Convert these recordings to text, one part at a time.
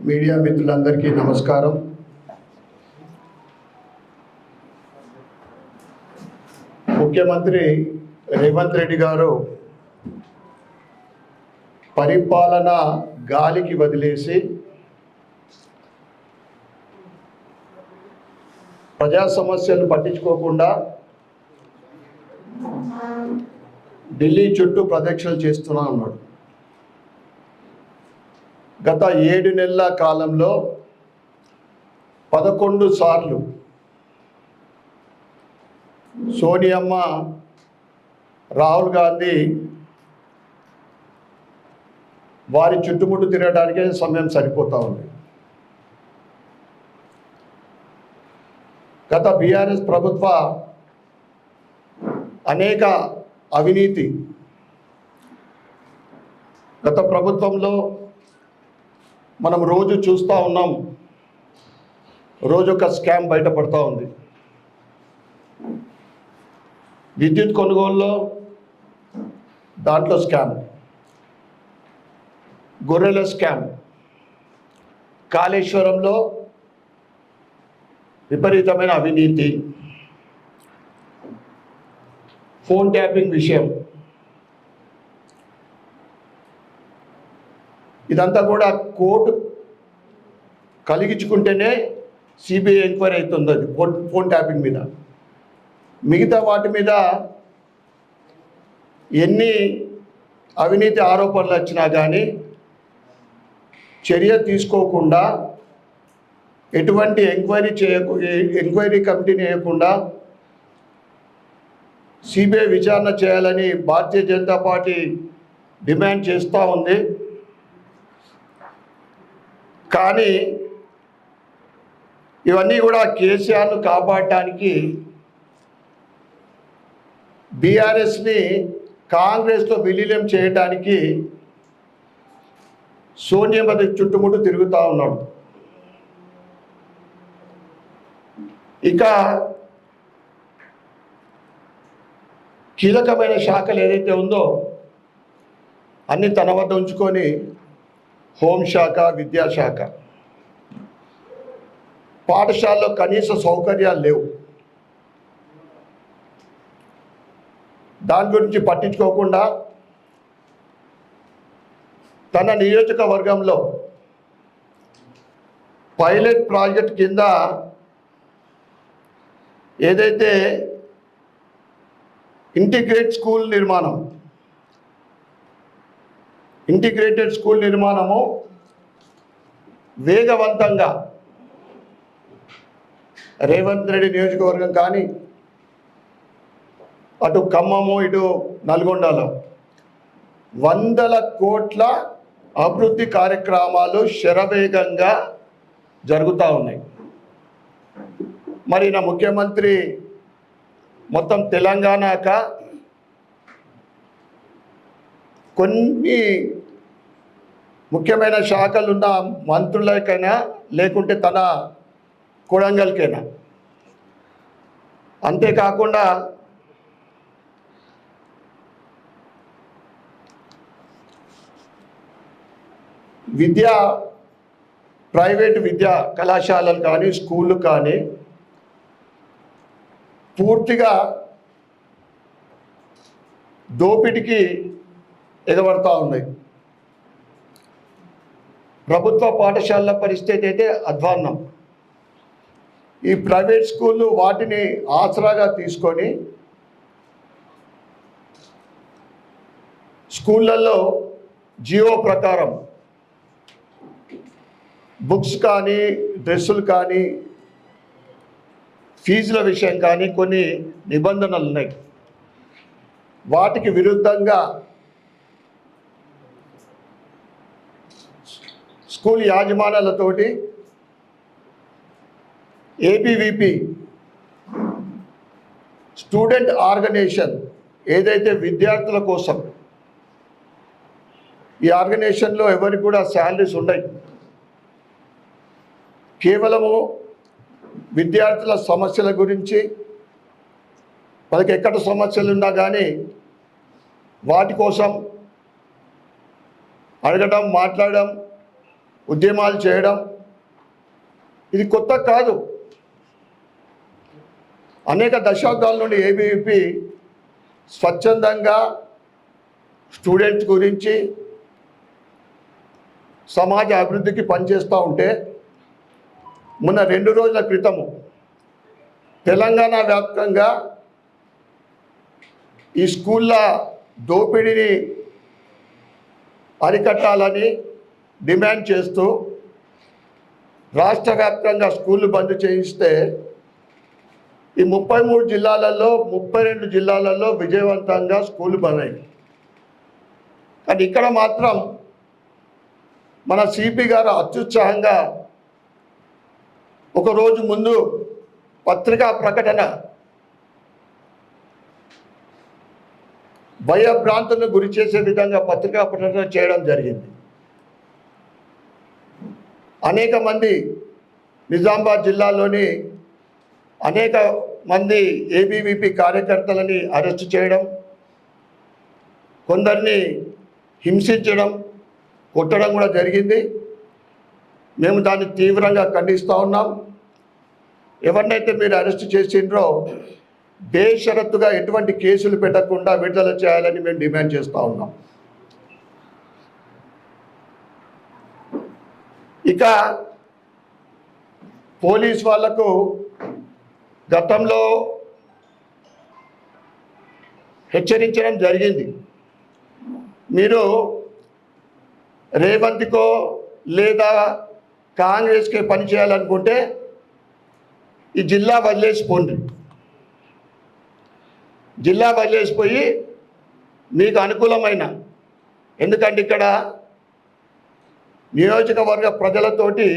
Media మిత్రులందరికీ నమస్కారం. ముఖ్యమంత్రి రేవంత్ రెడ్డి గారు పరిపాలన గాలికి వదిలేసి ప్రజా సమస్యలు పట్టించుకోకుండా ఢిల్లీ చుట్టూ ప్రదక్షిణలు చేస్తూనే ఉన్నాడు. గత 7 నెలల కాలంలో 11 సార్లు సోనియమ్మ, రాహుల్ గాంధీ వారి చుట్టుముట్టు తిరగడానికే సమయం సరిపోతూ ఉంది. గత బీఆర్ఎస్ ప్రభుత్వ అనేక అవినీతి, గత ప్రభుత్వంలో మనం రోజు చూస్తూ ఉన్నాం. రోజు ఒక స్కామ్ బయటపడుతూ ఉంది. విద్యుత్ కొనుగోలులో దాంట్లో స్కామ్, గొర్రెల స్కామ్, కాళేశ్వరంలో విపరీతమైన అవినీతి, ఫోన్ ట్యాపింగ్ విషయం, ఇదంతా కూడా కోర్టు కలిగించుకుంటేనే సిబిఐ ఎంక్వైరీ అవుతుంది. అది ఫోన్ ట్యాపింగ్ మీద. మిగతా వాటి మీద ఎన్ని అవినీతి ఆరోపణలు వచ్చినా కానీ చర్య తీసుకోకుండా, ఎటువంటి ఎంక్వైరీ కమిటీని వేయకుండా సిబిఐ విచారణ చేయాలని భారతీయ జనతా పార్టీ డిమాండ్ చేస్తూ ఉంది. కానీ ఇవన్నీ కూడా కేసీఆర్ను కాపాడటానికి, బీఆర్ఎస్ని కాంగ్రెస్లో విలీనం చేయడానికి సోనియా చుట్టుముట్టు తిరుగుతూ ఉన్నాడు. ఇక కీలకమైన శాఖలు ఏదైతే ఉందో అన్నీ తన వద్ద ఉంచుకొని హోంశాఖ, విద్యాశాఖ, పాఠశాలలో కనీస సౌకర్యాలు లేవు. దాని గురించి పట్టించుకోకుండా తన నియోజకవర్గంలో పైలట్ ప్రాజెక్ట్ కింద ఏదైతే ఇంటిగ్రేటెడ్ స్కూల్ నిర్మాణము వేగవంతంగా రేవంత్ రెడ్డి నియోజకవర్గం కానీ, అటు ఖమ్మము, ఇటు నల్గొండలో 100 కోట్ల అభివృద్ధి కార్యక్రమాలు శరవేగంగా జరుగుతూ ఉన్నాయి. మరి నా ముఖ్యమంత్రి మొత్తం తెలంగాణక కొన్ని ముఖ్యమైన శాఖలున్న మంత్రులకైనా లేకుంటే తన కొడంగల్కైనా, అంతేకాకుండా ప్రైవేటు విద్యా కళాశాలలు కానీ, స్కూళ్ళు కానీ పూర్తిగా దోపిడికి ఎగబడతా ఉన్నాయి. ప్రభుత్వ పాఠశాలల పరిస్థితి అయితే అధ్వాన్నం. ఈ ప్రైవేట్ స్కూళ్ళు వాటిని ఆసరాగా తీసుకొని స్కూళ్ళల్లో జియో ప్రకారం బుక్స్ కానీ, డ్రెస్సులు కానీ, ఫీజుల విషయం కానీ కొన్ని నిబంధనలు ఉన్నాయి. వాటికి విరుద్ధంగా స్కూల్ యాజమాన్యాలతోటి ఏబీవీపీ స్టూడెంట్ ఆర్గనైజేషన్ ఏదైతే విద్యార్థుల కోసం, ఈ ఆర్గనైజేషన్లో ఎవరికి కూడా శాలరీస్ ఉన్నాయి. కేవలము విద్యార్థుల సమస్యల గురించి, వాళ్ళకి ఎక్కడ సమస్యలు ఉన్నా కానీ వాటి కోసం అడగడం, మాట్లాడడం, ఉద్యమాలు చేయడం ఇది కొత్త కాదు. అనేక దశాబ్దాల నుండి ఏబీవీపీ స్వచ్ఛందంగా స్టూడెంట్స్ గురించి సమాజ అభివృద్ధికి పనిచేస్తూ ఉంటే మొన్న 2 రోజుల క్రితము తెలంగాణ వ్యాప్తంగా ఈ స్కూళ్ళ దోపిడీని అరికట్టాలని డిమాండ్ చేస్తూ రాష్ట్ర వ్యాప్తంగా స్కూళ్ళు బంద్ చేయిస్తే ఈ 33 జిల్లాలలో 32 జిల్లాలలో విజయవంతంగా స్కూళ్ళు బంద్ అయ్యాయి. కానీ ఇక్కడ మాత్రం మన సిపి గారు అత్యుత్సాహంగా ఒకరోజు ముందు పత్రికా ప్రకటన భయభ్రాంతులను గురి చేసే విధంగా పత్రికా ప్రకటన చేయడం జరిగింది. అనేక మంది నిజామాబాద్ జిల్లాలోని అనేక మంది ఏబీవీపీ కార్యకర్తలని అరెస్ట్ చేయడం, కొందరిని హింసించడం, కొట్టడం కూడా జరిగింది. మేము దాన్ని తీవ్రంగా ఖండిస్తూ ఉన్నాం. ఎవరినైతే మీరు అరెస్ట్ చేసిండ్రో బేషరతుగా ఎటువంటి కేసులు పెట్టకుండా విడుదల చేయాలని మేము డిమాండ్ చేస్తూ ఉన్నాం. ఇక పోలీస్ వాళ్లకు గతంలో హెచ్చరించడం జరిగింది. మీరు రేవంత్కో లేదా కాంగ్రెస్కి పని చేయాలనుకుంటే ఈ జిల్లా వదిలేసిపోండి. జిల్లా వదిలేసిపోయి మీకు అనుకూలమైన, ఎందుకంటే ఇక్కడ నియోజకవర్గ ప్రజలతోటి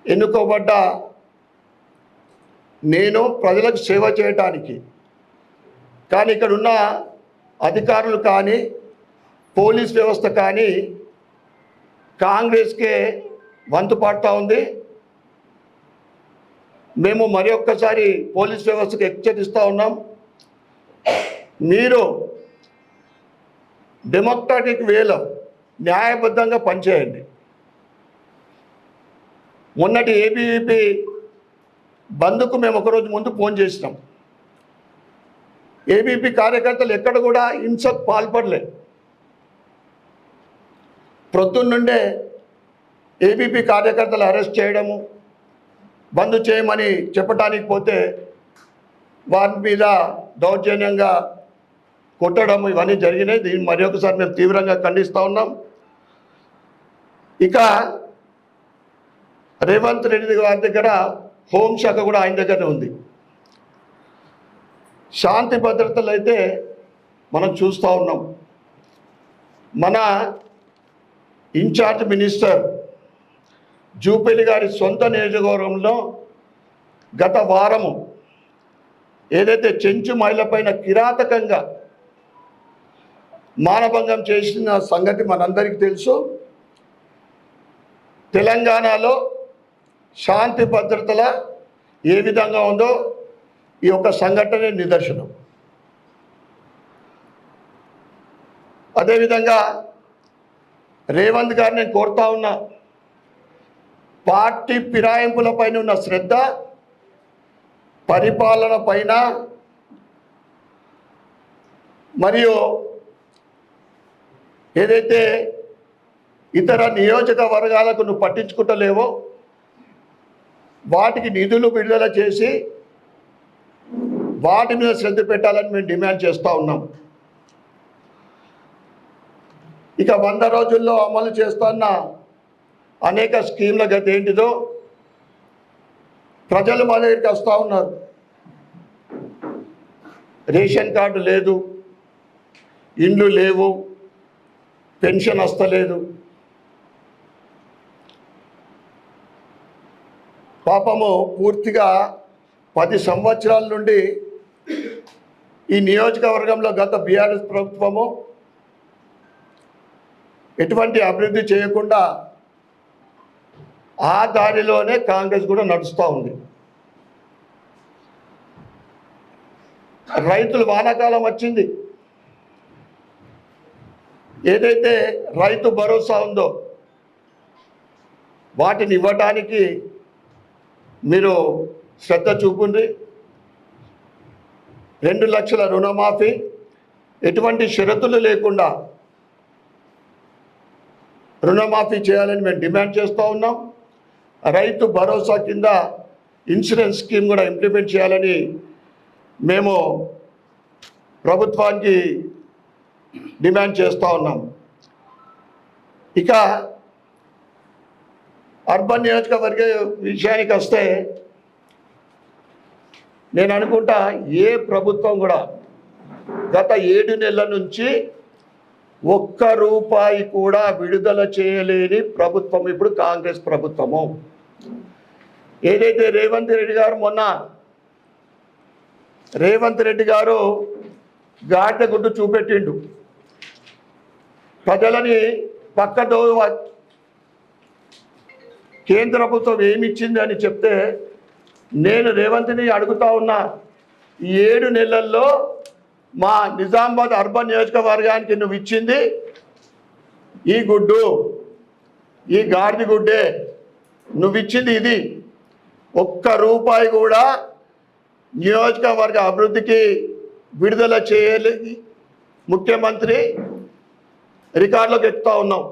ఎన్నుకోబడ్డ నేను ప్రజలకు సేవ చేయటానికి, కానీ ఇక్కడ ఉన్న అధికారులు కానీ పోలీస్ వ్యవస్థ కానీ కాంగ్రెస్కే వంతు పడుతూ ఉంది. మేము మరి ఒక్కసారి పోలీస్ వ్యవస్థకు హెచ్చరిస్తూ ఉన్నాం. మీరు డెమోక్రాటిక్ వేలో న్యాయబద్ధంగా పనిచేయండి. మొన్నటి ఏబీవీపీ బంద్కు మేము ఒకరోజు ముందు ఫోన్ చేసినాం. ఏబీవీపీ కార్యకర్తలు ఎక్కడ కూడా హింసకు పాల్పడలేదు. ప్రొద్దున్నుండే ఏబీవీపీ కార్యకర్తలు అరెస్ట్ చేయడము, బంద్ చేయమని చెప్పడానికి పోతే వారి మీద దౌర్జన్యంగా కొట్టడం ఇవన్నీ జరిగినాయి. దీన్ని మరి ఒకసారి మేము తీవ్రంగా ఖండిస్తూ ఉన్నాం. ఇక రేవంత్ రెడ్డి గారి దగ్గర హోంశాఖ కూడా ఆయన దగ్గరనే ఉంది. శాంతి భద్రతలు అయితే మనం చూస్తూ ఉన్నాం. మన ఇన్ఛార్జ్ మినిస్టర్ జూపల్లి గారి సొంత నియోజకవర్గంలో గత వారము ఏదైతే చెంచు మహిళ పైన కిరాతకంగా మానభంగం చేసిన సంగతి మనందరికీ తెలుసు. తెలంగాణలో శాంతి భద్రతల ఏ విధంగా ఉందో ఈ యొక్క సంఘటనే నిదర్శనం. అదేవిధంగా రేవంత్ గారు నేను కోరుతా ఉన్నా, పార్టీ ఫిరాయింపుల పైన ఉన్న శ్రద్ధ పరిపాలన పైన మరియు ఏదైతే ఇతర నియోజకవర్గాలకు నువ్వు పట్టించుకుంటలేవో వాటికి నిధులు విడుదల చేసి వాటి మీద శ్రద్ధ పెట్టాలని మేము డిమాండ్ చేస్తూ ఉన్నాం. ఇక 100 రోజుల్లో అమలు చేస్తున్న అనేక స్కీమ్ల గతి ఏంటిదో ప్రజలు మా దగ్గరికి వస్తూ ఉన్నారు. రేషన్ కార్డు లేదు, ఇండ్లు లేవు, పెన్షన్ వస్తలేదు. పాపము పూర్తిగా 10 సంవత్సరాల నుండి ఈ నియోజకవర్గంలో గత బీఆర్ఎస్ ప్రభుత్వము ఎటువంటి అభివృద్ధి చేయకుండా ఆ దారిలోనే కాంగ్రెస్ కూడా నడుస్తూ ఉంది. రైతులు వానాకాలం వచ్చింది, ఏదైతే రైతు భరోసా ఉందో వాటిని ఇవ్వడానికి మీరు శ్రద్ధ చూపుండ్రి. 2 లక్షల రుణమాఫీ ఎటువంటి షరతులు లేకుండా రుణమాఫీ చేయాలని మేము డిమాండ్ చేస్తూ ఉన్నాం. రైతు భరోసా కింద ఇన్సూరెన్స్ స్కీమ్ కూడా ఇంప్లిమెంట్ చేయాలని మేము ప్రభుత్వానికి డిమాండ్ చేస్తూ ఉన్నాం. ఇక అర్బన్ నియోజకవర్గ విషయానికి వస్తే నేను అనుకుంటా ఏ ప్రభుత్వం కూడా గత 7 నెలల నుంచి ₹1 కూడా విడుదల చేయలేని ప్రభుత్వం ఇప్పుడు కాంగ్రెస్ ప్రభుత్వము. ఏదైతే రేవంత్ రెడ్డి గారు గాడిద గుడ్డు చూపెట్టిండు, ప్రజలని పక్కదో కేంద్ర ప్రభుత్వం ఏమిచ్చింది అని చెప్తే నేను రేవంత్ని అడుగుతా ఉన్నా, 7 నెలల్లో మా నిజామాబాద్ అర్బన్ నియోజకవర్గానికి నువ్వు ఇచ్చింది ఈ గుడ్డు, ఈ గాడిద గుడ్డే నువ్వు ఇచ్చింది ఇది. ₹1 కూడా నియోజకవర్గ అభివృద్ధికి విడుదల చేయలే ముఖ్యమంత్రి రికార్డులోకి ఎక్కుతూ ఉన్నాం.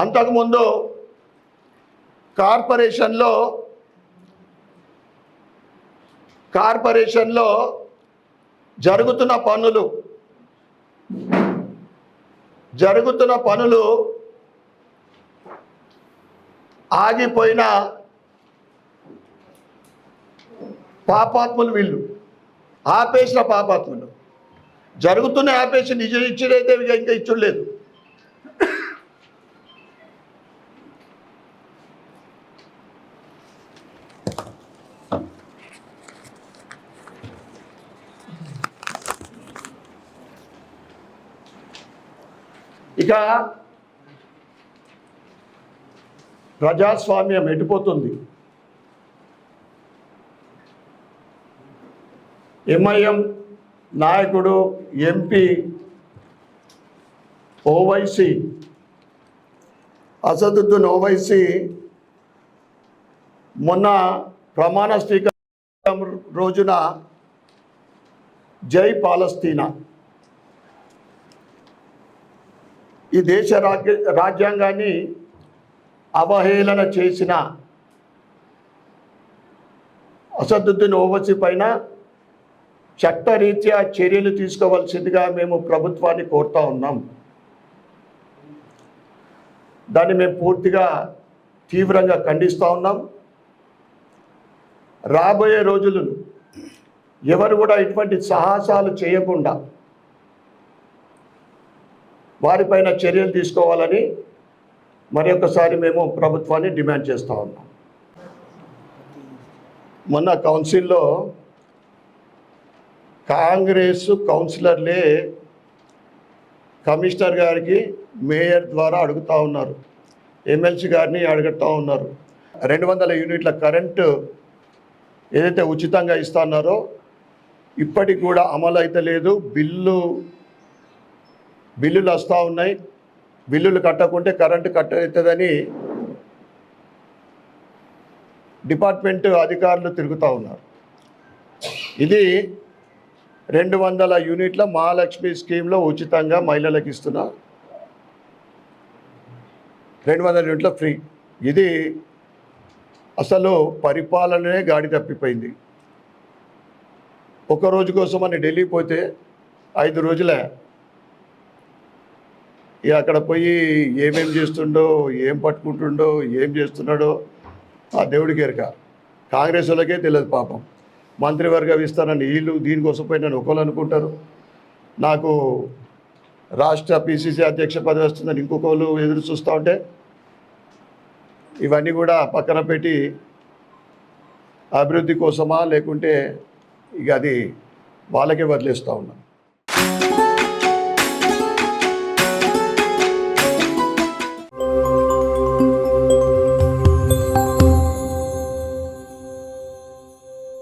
అంతకుముందు కార్పొరేషన్లో జరుగుతున్న పనులు ఆగిపోయిన పాపాత్ములు వీళ్ళు, ఆపేసిన పాపాత్ములు. జరుగుతున్న ఆపేసి నిజం ఇచ్చుడైతే ఇంకా ఇచ్చులేదు. ఇక ప్రజాస్వామ్యం ఎటుపోతుంది? ఎంఐఎం నాయకుడు ఎంపీ ఓవైసీ అసదుద్దీన్ ఓవైసీ మొన్న ప్రమాణ స్వీకారం రోజున జై పాలస్తీనా, ఈ దేశ రాజ్యాంగాన్ని అవహేళన చేసిన అసదుద్దీన్ ఓవైసీ పైన చట్టరీత్యా చర్యలు తీసుకోవాల్సిందిగా మేము ప్రభుత్వాన్ని కోరుతూ ఉన్నాం. దాన్ని మేము పూర్తిగా తీవ్రంగా ఖండిస్తూ ఉన్నాం. రాబోయే రోజులను ఎవరు కూడా ఇటువంటి సాహసాలు చేయకుండా వారిపైన చర్యలు తీసుకోవాలని మరొకసారి మేము ప్రభుత్వాన్ని డిమాండ్ చేస్తూ ఉన్నాం. మొన్న కౌన్సిల్లో కాంగ్రెస్ కౌన్సిలర్లే కమిషనర్ గారికి మేయర్ ద్వారా అడుగుతూ ఉన్నారు, ఎమ్మెల్సీ గారిని అడుగుతూ ఉన్నారు. 200 యూనిట్ల కరెంటు ఏదైతే ఉచితంగా ఇస్తున్నారో ఇప్పటికి కూడా అమలు అయితే లేదు. బిల్లులు వస్తూ ఉన్నాయి. బిల్లులు కట్టకుంటే కరెంటు కట్ అవుతుందని డిపార్ట్మెంట్ అధికారులు తిరుగుతూ ఉన్నారు. ఇది 200 యూనిట్ల మహాలక్ష్మి స్కీమ్లో ఉచితంగా మహిళలకు ఇస్తున్నారు. 200 యూనిట్ల ఫ్రీ. ఇది అసలు పరిపాలననే గాడి తప్పిపోయింది. ఒక రోజు కోసమని ఢిల్లీ పోతే 5 రోజులే. ఇక అక్కడ పోయి ఏమేం చేస్తుండో, ఏం పట్టుకుంటుండో, ఏం చేస్తున్నాడో ఆ దేవుడికి ఎరక. కాంగ్రెస్ వాళ్ళకే తెలియదు పాపం. మంత్రివర్గ విస్తరణ వీళ్ళు దీనికోసం పోయి నన్ను ఒకళ్ళు అనుకుంటారు, నాకు రాష్ట్ర పిసిసి అధ్యక్ష పదవి వస్తుందని ఇంకొకళ్ళు ఎదురు చూస్తూ ఉంటే ఇవన్నీ కూడా పక్కన పెట్టి అభివృద్ధి కోసమా లేకుంటే ఇక అది వాళ్ళకే వదిలేస్తూ ఉన్నాం.